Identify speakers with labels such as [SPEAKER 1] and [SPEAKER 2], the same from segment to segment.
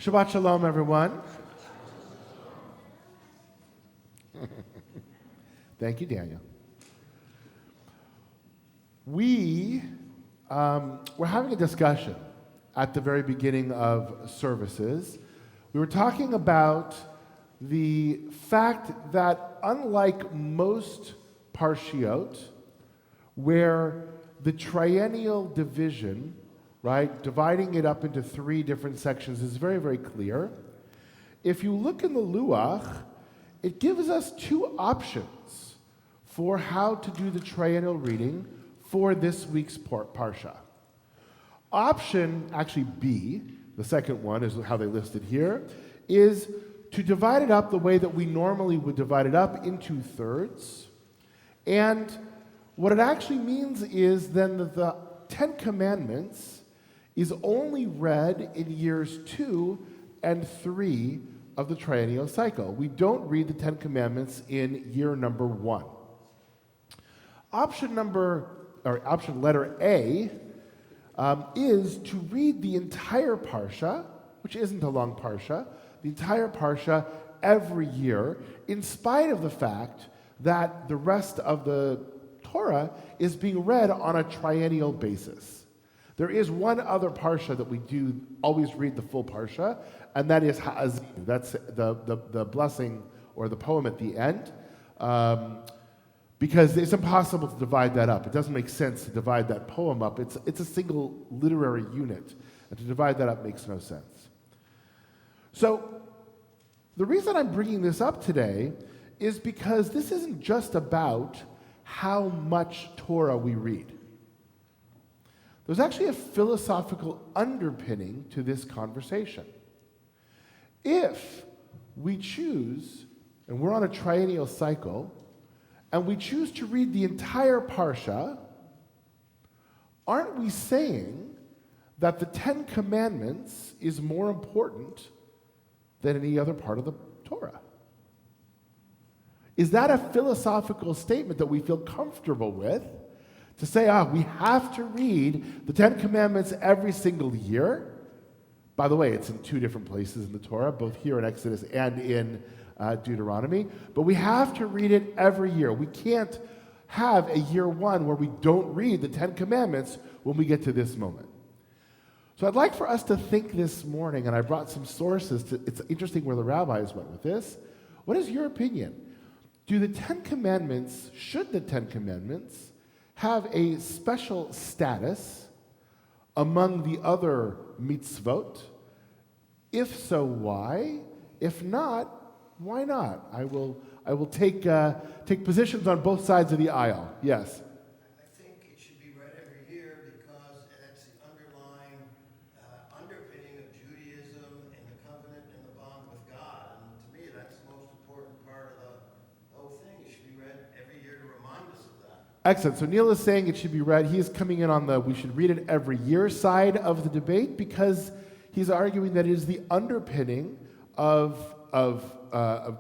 [SPEAKER 1] Shabbat Shalom, everyone. Thank you, Daniel. We're having a discussion at the very beginning of services. We were talking about the fact that unlike most parshiot, where the triennial division, right, dividing it up into three different sections is very, very clear. If you look in the Luach, it gives us two options for how to do the triennial reading for this week's Parsha. Option, actually B, the second one is how they listed here, is to divide it up the way that we normally would divide it up into thirds. And what it actually means is then that the Ten Commandments is only read in years 2 and 3 of the triennial cycle. We don't read the Ten Commandments in year number 1. Option letter A is to read the entire Parsha, which isn't a long Parsha, the entire Parsha every year, in spite of the fact that the rest of the Torah is being read on a triennial basis. There is one other Parsha that we do always read the full Parsha, and that is Ha'azinu. That's the blessing or the poem at the end, because it's impossible to divide that up. It doesn't make sense to divide that poem up. It's a single literary unit, and to divide that up makes no sense. So the reason I'm bringing this up today is because this isn't just about how much Torah we read. There's actually a philosophical underpinning to this conversation. If we choose, and we're on a triennial cycle, and we choose to read the entire Parsha, aren't we saying that the Ten Commandments is more important than any other part of the Torah? Is that a philosophical statement that we feel comfortable with? To say, we have to read the Ten Commandments every single year. By the way, it's in two different places in the Torah, both here in Exodus and in Deuteronomy. But we have to read it every year. We can't have a year 1 where we don't read the Ten Commandments when we get to this moment. So I'd like for us to think this morning, and I brought some sources. It's interesting where the rabbis went with this. What is your opinion? Should the Ten Commandments have a special status among the other mitzvot? If so, why? If not, why not? I will take positions on both sides of the aisle. Yes.
[SPEAKER 2] I think it should be read every year because that's the underlying underpinning of Judaism and the covenant and the bond with God. And to me, that's the most important part of the whole thing. It should be read every year to remind us of that.
[SPEAKER 1] Excellent. So Neil is saying it should be read. He is coming in on the we should read it every year side of the debate because he's arguing that it is the underpinning of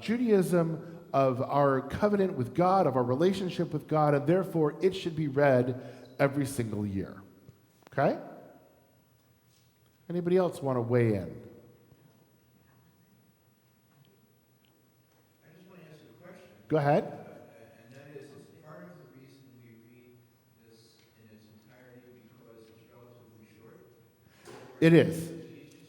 [SPEAKER 1] Judaism, of our covenant with God, of our relationship with God, and therefore it should be read every single year. Okay? Anybody else want to weigh in?
[SPEAKER 3] I just want to ask you a question.
[SPEAKER 1] Go ahead.
[SPEAKER 3] And that is part of the reason we read this in its entirety because it's relatively short?
[SPEAKER 1] It is.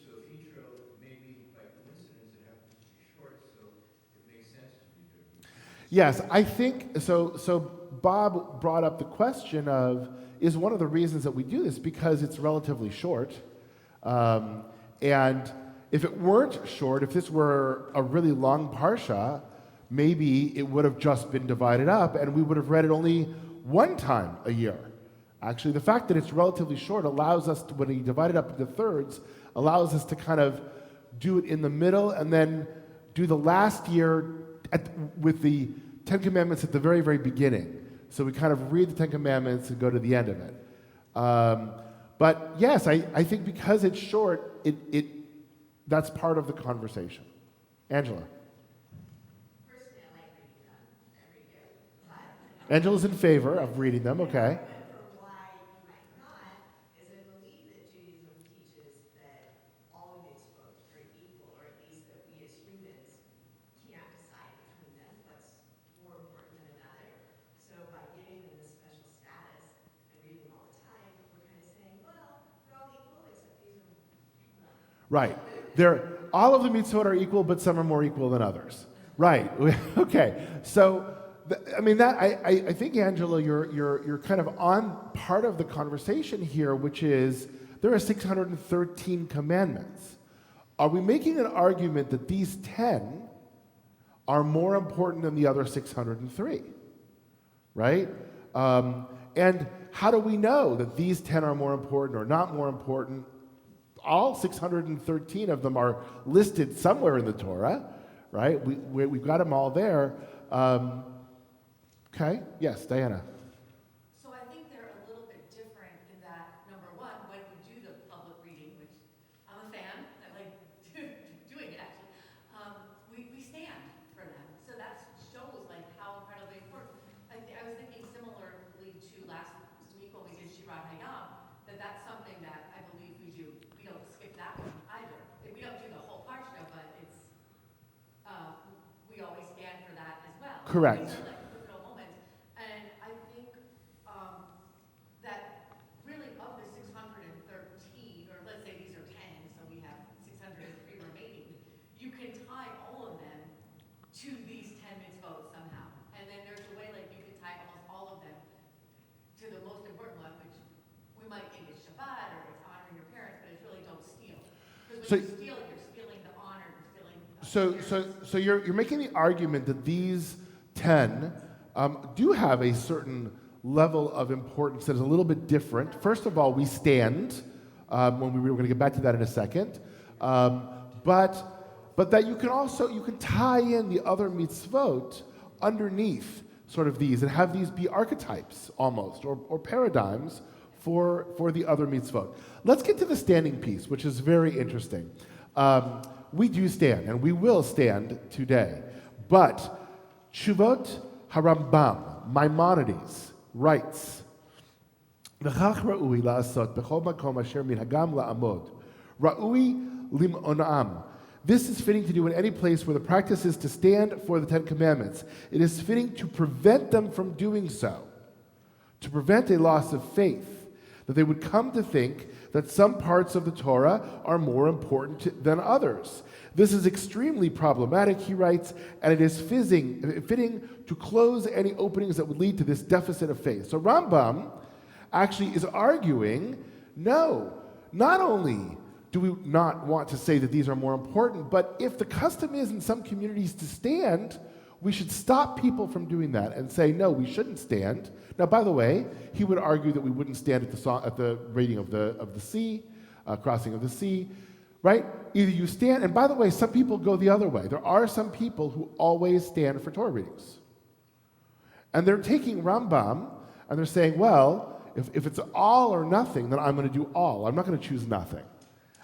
[SPEAKER 3] So if Yitro, maybe by coincidence, it happens to be short, so it makes sense to read it.
[SPEAKER 1] Yes, I think so. Bob brought up the question of, is one of the reasons that we do this because it's relatively short. And if it weren't short, if this were a really long Parsha, maybe it would have just been divided up and we would have read it only one time a year. Actually, the fact that it's relatively short allows us to, when you divide it up into thirds, allows us to kind of do it in the middle and then do the last year with the Ten Commandments at the very, very beginning. So we kind of read the Ten Commandments and go to the end of it. But yes, I think because it's short, that's part of the conversation. Angela.
[SPEAKER 4] Personally, I like reading them every year. But
[SPEAKER 1] Angela's in favor of reading them, okay.
[SPEAKER 4] for why you might not is I believe that Judaism teaches that all mitzvot are equal
[SPEAKER 1] Right. All of the mitzvot are equal, but some are more equal than others. Right. Okay. So, I think, Angela, you're kind of on part of the conversation here, which is there are 613 commandments. Are we making an argument that these 10 are more important than the other 603? Right? And how do we know that these 10 are more important or not more important? All 613 of them are listed somewhere in the Torah, right? We've got them all there. Okay, yes, Diana.
[SPEAKER 4] So I think they're a little bit different in that, number one, when we do the public reading, which I'm a fan, I like doing it actually, we stand for them. So that shows like how incredibly important. I was thinking similarly to last week when we did Shirat Hayam, that's something that I believe we do. We don't skip that one either. We don't do the whole Parsha, but it's we always stand for that as well.
[SPEAKER 1] Correct.
[SPEAKER 4] These are like pivotal moments, and I think that really of the 613, or let's say these are 10, so we have 603 remaining. You can tie all of them to these 10 mitzvot somehow, and then there's a way like you can tie almost all of them to the most important one, which we might think is Shabbat or it's honoring your parents, but it's really don't steal. Because when you steal, you're stealing the honor, you're stealing the
[SPEAKER 1] So you're making the argument that these 10 do have a certain level of importance that is a little bit different. First of all, we stand, when we're going to get back to that in a second, but that you can tie in the other mitzvot underneath sort of these and have these be archetypes almost, or paradigms for the other mitzvot. Let's get to the standing piece, which is very interesting. We do stand, and we will stand today. But Tshuvot Harambam, Maimonides, writes, V'chach ra'ui la'asot b'chol makom asher minhagam la'amod. Ra'ui lim'onam. This is fitting to do in any place where the practice is to stand for the 10 Commandments. It is fitting to prevent them from doing so, to prevent a loss of faith, that they would come to think that some parts of the Torah are more important than others. This is extremely problematic, he writes, and it is fitting to close any openings that would lead to this deficit of faith. So Rambam actually is arguing, no, not only do we not want to say that these are more important, but if the custom is in some communities to stand, we should stop people from doing that and say, no, we shouldn't stand. Now, by the way, he would argue that we wouldn't stand at the reading of the sea, crossing of the sea, right? Either you stand, and by the way, some people go the other way. There are some people who always stand for Torah readings. And they're taking Rambam, and they're saying, well, if it's all or nothing, then I'm going to do all. I'm not going to choose nothing.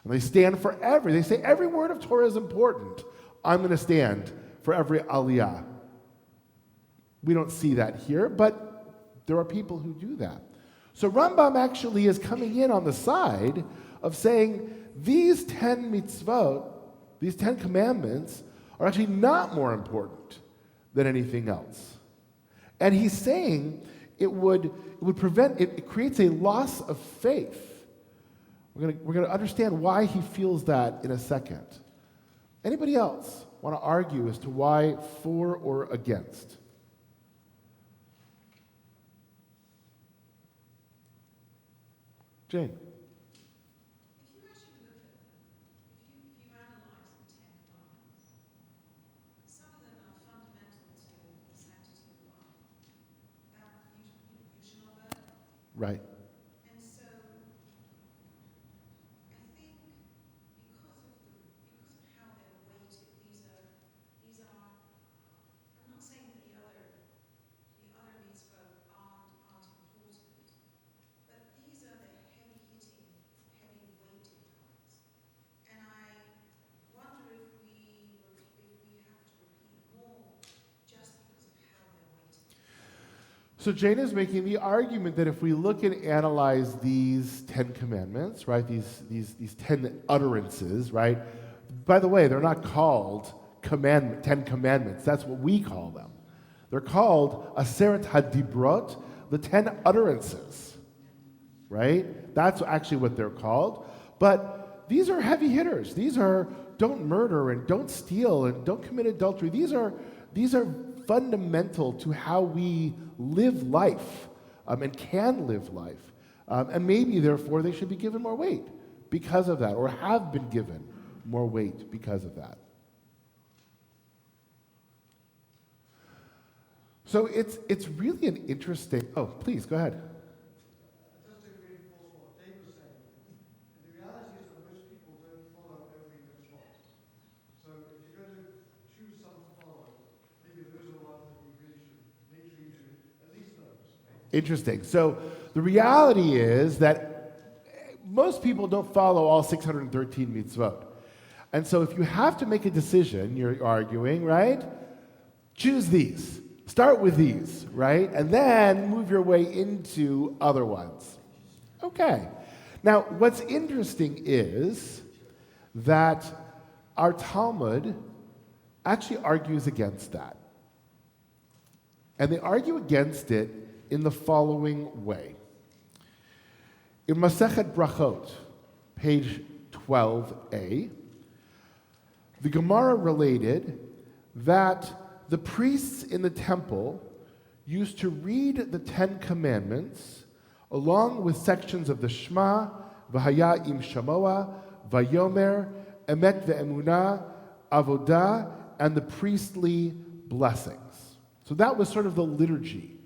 [SPEAKER 1] And they stand for they say every word of Torah is important. I'm going to stand for every aliyah. We don't see that here, but there are people who do that. So Rambam actually is coming in on the side of saying these 10 mitzvot, these 10 commandments, are actually not more important than anything else. And he's saying it creates a loss of faith. We're going to understand why he feels that in a second. Anybody else want to argue as to why for or against? Jane.
[SPEAKER 5] If you actually look at them, if you analyze the 10 commandments, some of them are fundamental to the sanctity of life. You shall not murder.
[SPEAKER 1] Right.
[SPEAKER 5] And so, I think because of how they're weighted, these are. I'm not saying that the other mitzvot aren't important, but these are the heavy-hitting, heavy-weighted ones. And I wonder if we have to repeat more just because of how they're weighted.
[SPEAKER 1] So Jane is making the argument that if we look and analyze these 10 commandments, right, these 10 utterances, right, by the way, they're not called 10 commandments. That's what we call them. They're called Aseret HaDibrot, the 10 utterances, right? That's actually what they're called. But these are heavy hitters. These are don't murder and don't steal and don't commit adultery. These are fundamental to how we live life and can live life. And maybe, therefore, they should be given more weight because of that, or have been given more weight because of that. So it's really an interesting... Oh, please, go ahead.
[SPEAKER 6] Just to reinforce what Dave was saying, the reality is that most people don't follow every mitzvah. So if you're going to choose some to follow, maybe those are the ones that you really should make sure you do at least those.
[SPEAKER 1] Interesting. So the reality is that most people don't follow all 613 mitzvot. And so if you have to make a decision, you're arguing, right? Choose these. Start with these, right? And then move your way into other ones. Okay. Now, what's interesting is that our Talmud actually argues against that. And they argue against it in the following way. In Masechet Brachot, page 12a, the Gemara related that the priests in the temple used to read the Ten Commandments along with sections of the Shema, V'haya im shamoa, Vayomer, Emet ve'emunah, Avodah, and the priestly blessings. So that was sort of the liturgy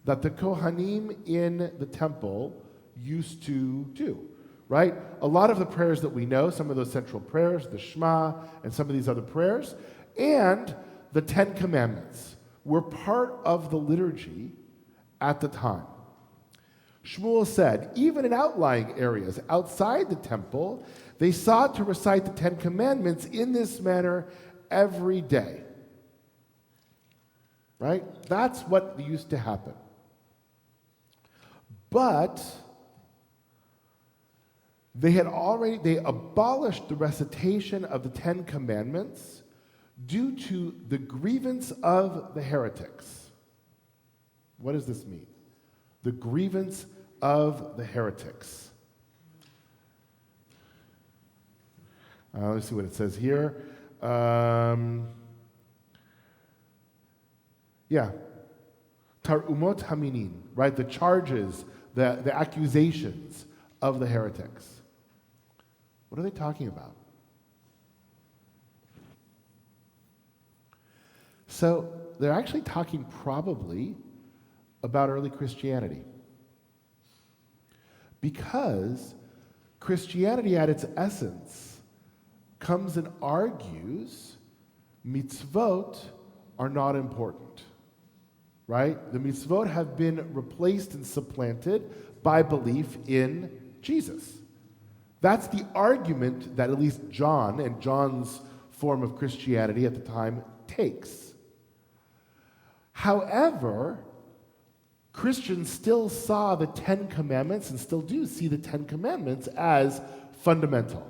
[SPEAKER 1] that the Kohanim in the temple used to do, right? A lot of the prayers that we know, some of those central prayers, the Shema, and some of these other prayers, and the Ten Commandments were part of the liturgy at the time. Shmuel said, even in outlying areas outside the temple, they sought to recite the Ten Commandments in this manner every day. Right? That's what used to happen. But they abolished the recitation of the Ten Commandments due to the grievance of the heretics. What does this mean? The grievance of the heretics. Let's see what it says here. Tarumot haminin, right? The charges, the accusations of the heretics. What are they talking about? So they're actually talking probably about early Christianity. Because Christianity at its essence comes and argues mitzvot are not important. Right? The mitzvot have been replaced and supplanted by belief in Jesus. That's the argument that at least John and John's form of Christianity at the time takes. However, Christians still saw the Ten Commandments and still do see the Ten Commandments as fundamental.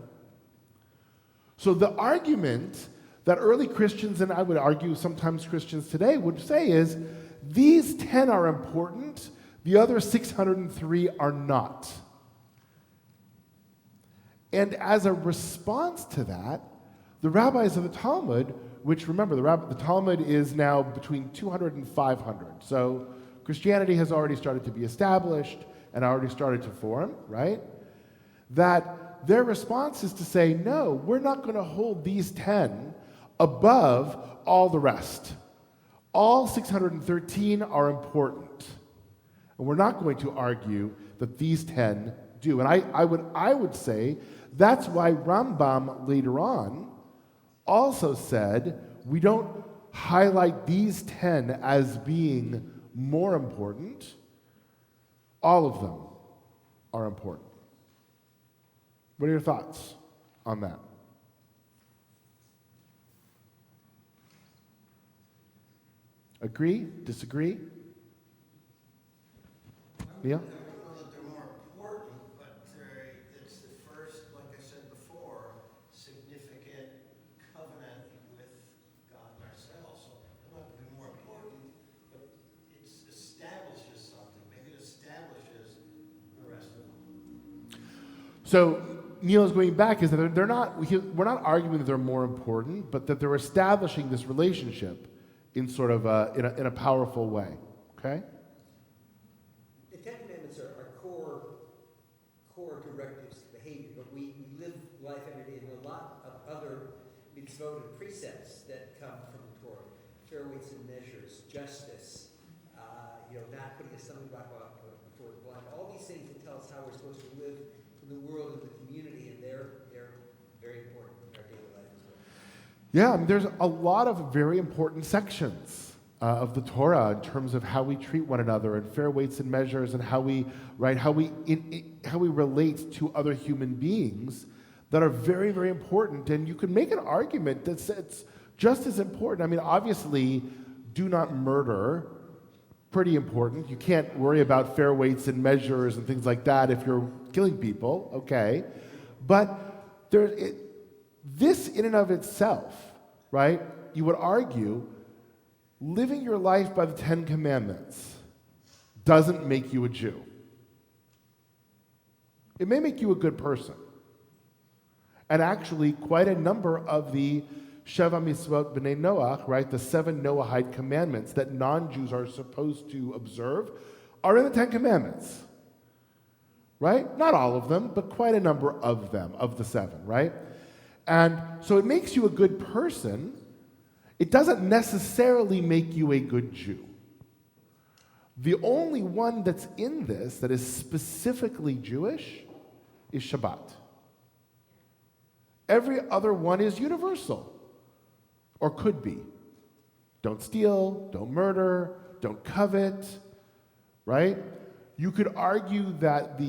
[SPEAKER 1] So the argument that early Christians, and I would argue sometimes Christians today, would say is, these 10 are important, the other 603 are not. And as a response to that, the rabbis of the Talmud, which remember, the Talmud is now between 200 and 500. So Christianity has already started to be established and already started to form, right? That their response is to say, no, we're not going to hold these 10 above all the rest. All 613 are important. And we're not going to argue that these 10 do. And I would say that's why Rambam later on also said we don't highlight these 10 as being more important. All of them are important. What are your thoughts on that? Agree? Disagree? Yeah?
[SPEAKER 2] I don't know that they're more important, but it's the first, like I said before, significant covenant with God and ourselves. So they're not going to be more important, but it establishes something. Maybe it establishes the rest of them.
[SPEAKER 1] So Neil is going back is that we're not arguing that they're more important, but that they're establishing this relationship in sort of in a powerful way. Okay?
[SPEAKER 7] The Ten Commandments are core directives to behavior, but we live life every day in a lot of other mitzvot and precepts that come from the Torah. Fair weights and measures, justice, not putting a stumbling block before the blind. All these things that tell us how we're supposed to live in the world and the community, and they're very important in our daily life as well.
[SPEAKER 1] Yeah, I mean, there's a lot of very important sections of the Torah in terms of how we treat one another and fair weights and measures and how we relate to other human beings that are very, very important. And you could make an argument that it's just as important. I mean, obviously, do not murder, pretty important. You can't worry about fair weights and measures and things like that if you're killing people, okay? But this in and of itself, right, you would argue, living your life by the Ten Commandments doesn't make you a Jew. It may make you a good person. And actually, quite a number of the Sheva Mitzvot B'nai Noach, right, the 7 Noahide commandments that non-Jews are supposed to observe, are in the 10 Commandments, right? Not all of them, but quite a number of them, of the 7, right? And so it makes you a good person. It doesn't necessarily make you a good Jew. The only one that's in this that is specifically Jewish is Shabbat. Every other one is universal, or could be. Don't steal, don't murder, don't covet, right? You could argue that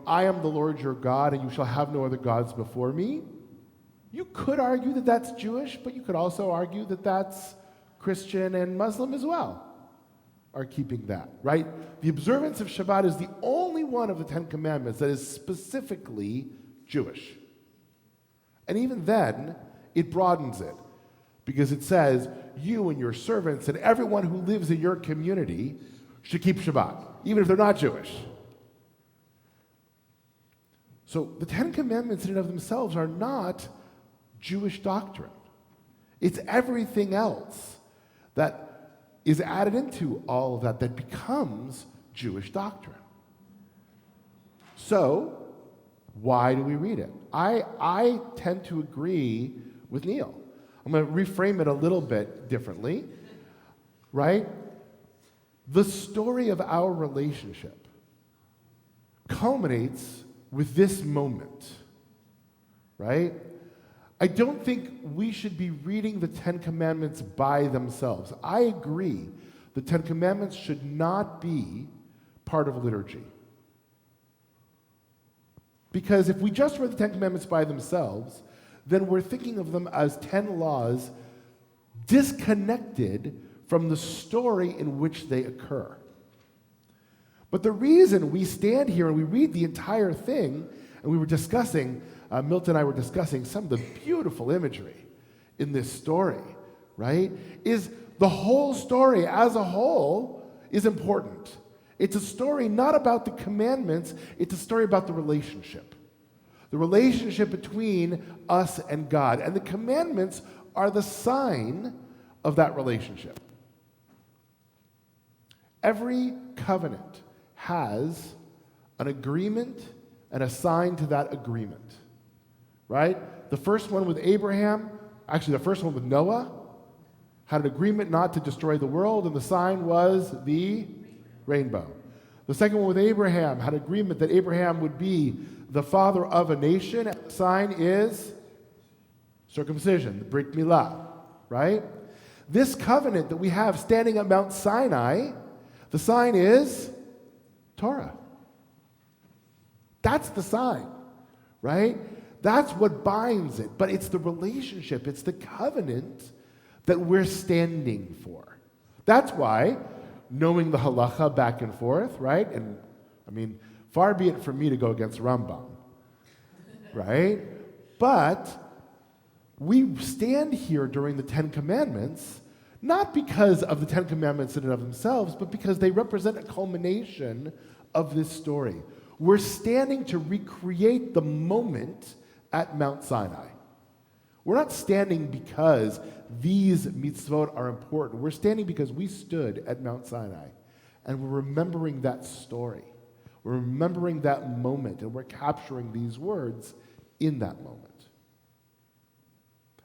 [SPEAKER 1] I am the Lord your God and you shall have no other gods before me. You could argue that that's Jewish, but you could also argue that that's Christian and Muslim as well are keeping that, right? The observance of Shabbat is the only one of the 10 Commandments that is specifically Jewish. And even then, it broadens it because it says you and your servants and everyone who lives in your community should keep Shabbat, even if they're not Jewish. So the 10 Commandments in and of themselves are not Jewish doctrine. It's everything else that is added into all of that becomes Jewish doctrine. So, why do we read it? I tend to agree with Neil. I'm going to reframe it a little bit differently, right? The story of our relationship culminates with this moment, right? I don't think we should be reading the 10 Commandments by themselves. I agree the 10 Commandments should not be part of liturgy. Because if we just read the 10 Commandments by themselves, then we're thinking of them as 10 laws disconnected from the story in which they occur. But the reason we stand here and we read the entire thing, and we were discussing, Milton and I were discussing some of the beautiful imagery in this story, right? Is the whole story as a whole is important. It's a story not about the commandments, it's a story about the relationship. The relationship between us and God. And the commandments are the sign of that relationship. Every covenant has an agreement and a sign to that agreement, right? The first one with Abraham, actually the first one with Noah, had an agreement not to destroy the world, and the sign was the rainbow. The second one with Abraham had an agreement that Abraham would be the father of a nation, and the sign is circumcision, the Brit Milah, right? This covenant that we have standing at Mount Sinai, the sign is Torah. That's the sign, right? That's what binds it. But it's the relationship, it's the covenant that we're standing for. That's why knowing the halacha back and forth, right? And I mean, far be it from me to go against Rambam, right? But we stand here during the 10 Commandments, not because of the 10 Commandments in and of themselves, but because they represent a culmination of this story. we're standing to recreate the moment at Mount Sinai. We're not standing because these mitzvot are important. We're standing because we stood at Mount Sinai, and we're remembering that story. We're remembering that moment, and we're capturing these words in that moment.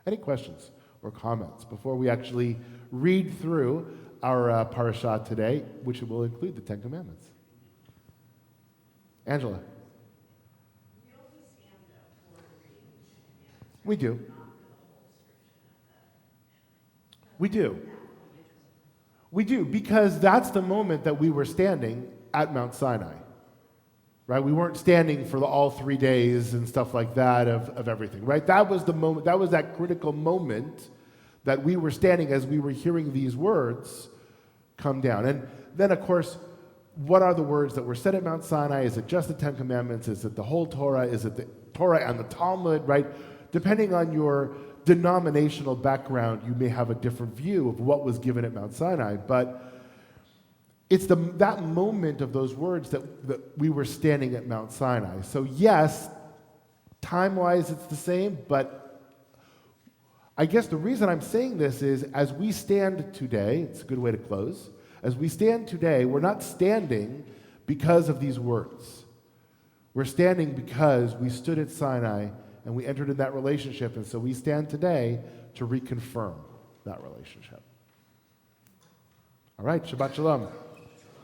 [SPEAKER 1] Any questions or comments before we actually read through our parasha today, which will include the Ten Commandments? Angela?
[SPEAKER 4] We also stand up for the reading of the commandments.
[SPEAKER 1] We do.
[SPEAKER 4] Not for the whole description of that.
[SPEAKER 1] We do. We do, because that's the moment that we were standing at Mount Sinai. Right? We weren't standing for all 3 days and stuff like that of everything, right? That was the moment, that was that critical moment that we were standing as we were hearing these words come down. And then, of course, what are the words that were said at Mount Sinai? Is it just the Ten Commandments? Is it the whole Torah? Is it the Torah and the Talmud, right? Depending on your denominational background, you may have a different view of what was given at Mount Sinai, but it's that moment of those words that we were standing at Mount Sinai. So yes, time-wise it's the same, but I guess the reason I'm saying this is as we stand today, it's a good way to close, as we stand today, we're not standing because of these words. We're standing because we stood at Sinai and we entered in that relationship, and so we stand today to reconfirm that relationship. All right, Shabbat Shalom.